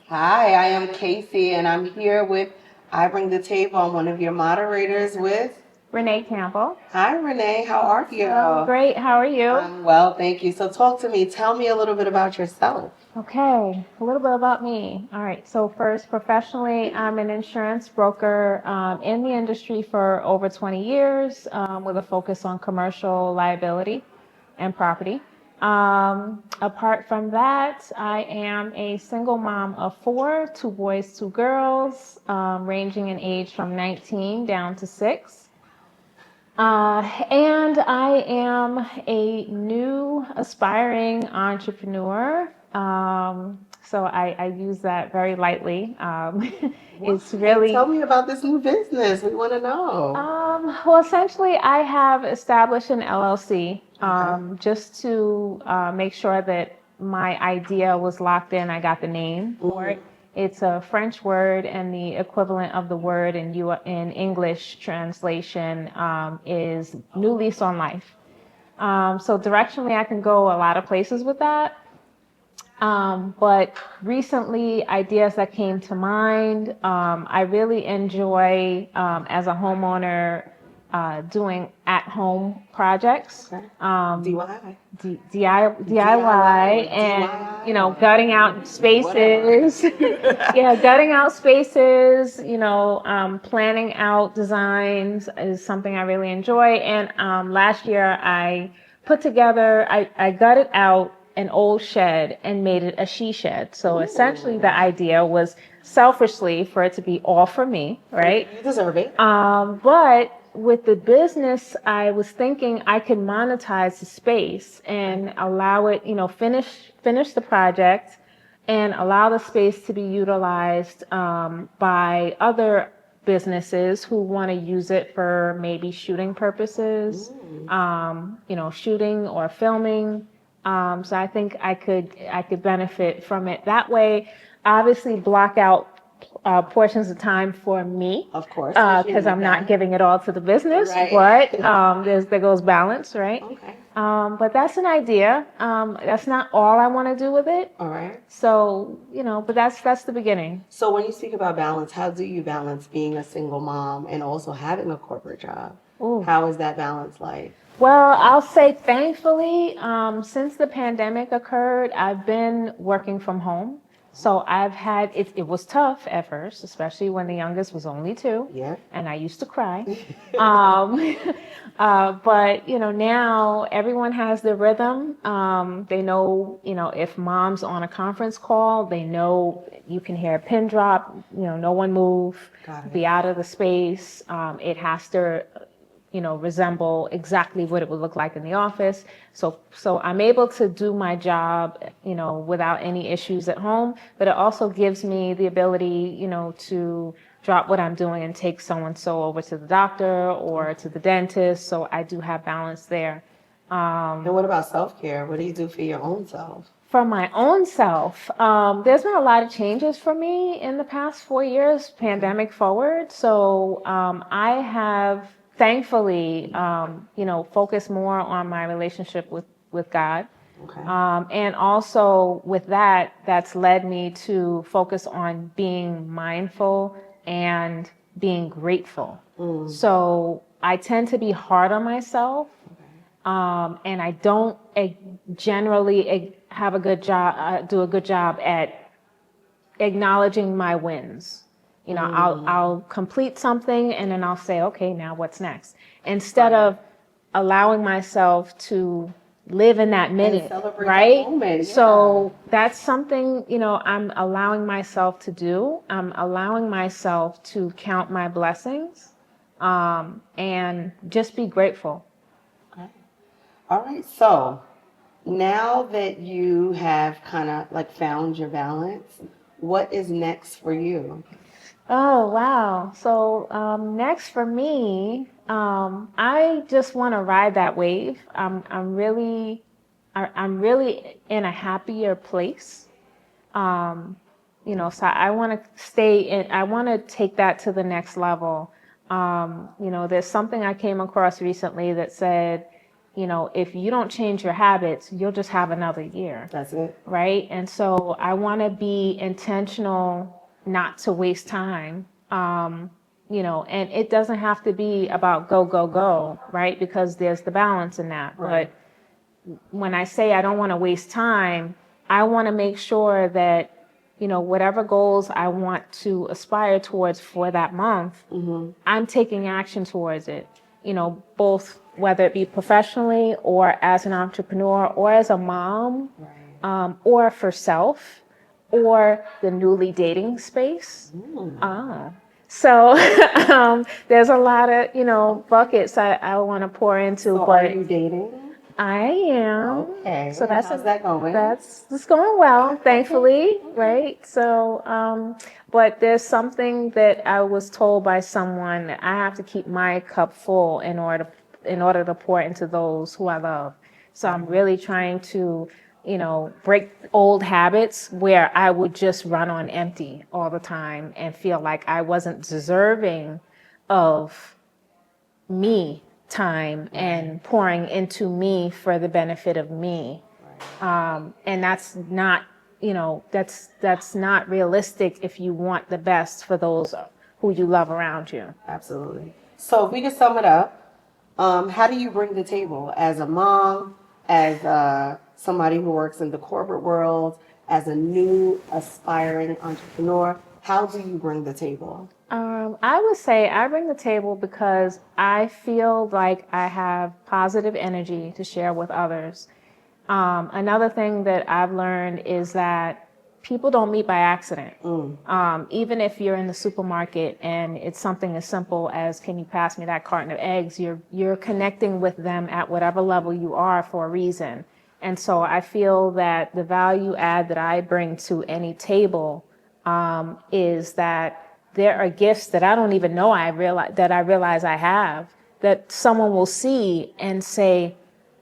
Hi, I am Casey, and I'm here with I Bring the Table. I'm one of your moderators with Renee Campbell. Hi, Renee. How are you? Great. How are you? I'm well, thank you. So, talk to me. Tell me a little bit about yourself. Okay, a little bit about me. All right, so first, professionally, I'm an insurance broker in the industry for over 20 years with a focus on commercial liability and property. Apart from that, I am a single mom of four, two boys, two girls, ranging in age from 19 down to 6. And I am a new aspiring entrepreneur. So I use that very lightly. It's really. Tell me about this new business. We want to know. Well, essentially, I have established an LLC just to make sure that my idea was locked in. I got the name for it. It's a French word, and the equivalent of the word in English translation is new lease on life. So directionally, I can go a lot of places with that. But recently, ideas that came to mind, I really enjoy as a homeowner doing at-home projects. DIY. DIY and gutting out spaces. Gutting out spaces, planning out designs is something I really enjoy. And last year I gutted out an old shed and made it a she shed. So essentially the idea was selfishly for it to be all for me, right? You deserve it. But with the business, I was thinking I could monetize the space and allow it, finish the project and allow the space to be utilized by other businesses who want to use it for maybe shooting purposes, shooting or filming. So I think I could benefit from it that way. Obviously, block out portions of time for me, of course, because I'm not giving it all to the business. Right. But there goes balance, right? Okay. But that's an idea. That's not all I want to do with it. All right. So but that's the beginning. So when you speak about balance, how do you balance being a single mom and also having a corporate job? Ooh. How is that balance like? Well, I'll say thankfully, since the pandemic occurred, I've been working from home. So I've had, it was tough at first, especially when the youngest was only 2. Yeah. And I used to cry. But, now everyone has their rhythm. They know, if mom's on a conference call, they know you can hear a pin drop, no one move, be out of the space. It has to resemble exactly what it would look like in the office. So I'm able to do my job, without any issues at home, but it also gives me the ability, to drop what I'm doing and take so-and-so over to the doctor or to the dentist. So I do have balance there. And what about self-care? What do you do for your own self? For my own self, there's been a lot of changes for me in the past 4 years, pandemic forward. So I have thankfully, focus more on my relationship with God. Okay. And also with that, that's led me to focus on being mindful and being grateful. So I tend to be hard on myself. And I don't generally have a good job, do a good job at acknowledging my wins. I'll complete something and then I'll say, okay, now what's next? Instead of allowing myself to live in that minute, right? That moment, So that's something, I'm allowing myself to do. I'm allowing myself to count my blessings, and just be grateful. Okay. All right. So now that you have kind of found your balance, what is next for you? Oh, wow. So next for me, I just want to ride that wave. I'm really in a happier place. So I want to stay in, I want to take that to the next level. There's something I came across recently that said, if you don't change your habits, you'll just have another year. That's it. Right? And so I want to be intentional not to waste time. And it doesn't have to be about go, go, go, right? Because there's the balance in that. Right. But when I say I don't want to waste time, I want to make sure that, whatever goals I want to aspire towards for that month, I'm taking action towards it, both whether it be professionally or as an entrepreneur or as a mom, Right. or for self or the newly dating space. So there's a lot of, buckets I want to pour into. So but are you dating? I am. Okay. So how's that going? It's going well, thankfully, right? So, but there's something that I was told by someone that I have to keep my cup full in order to pour into those who I love. So I'm really trying to, break old habits where I would just run on empty all the time and feel like I wasn't deserving of me time and pouring into me for the benefit of me. And that's not, that's not realistic if you want the best for those who you love around you. Absolutely. So if we can sum it up, how do you bring the table as a mom, as somebody who works in the corporate world, as a new aspiring entrepreneur? How do you bring the table? I would say I bring the table because I feel like I have positive energy to share with others. Another thing that I've learned is that people don't meet by accident. Even if you're in the supermarket and it's something as simple as, can you pass me that carton of eggs? You're connecting with them at whatever level you are for a reason. And so I feel that the value add that I bring to any table is that there are gifts that I don't even know I realize I have, that someone will see and say,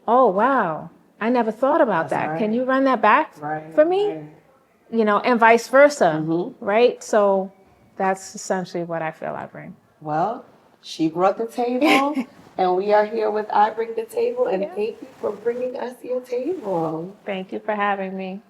oh, wow, I never thought about that. Right. Can you run that back for me? Right. And vice versa, right? So that's essentially what I feel I bring. Well, she brought the table, and we are here with I Bring the Table, and thank you for bringing us your table. Thank you for having me.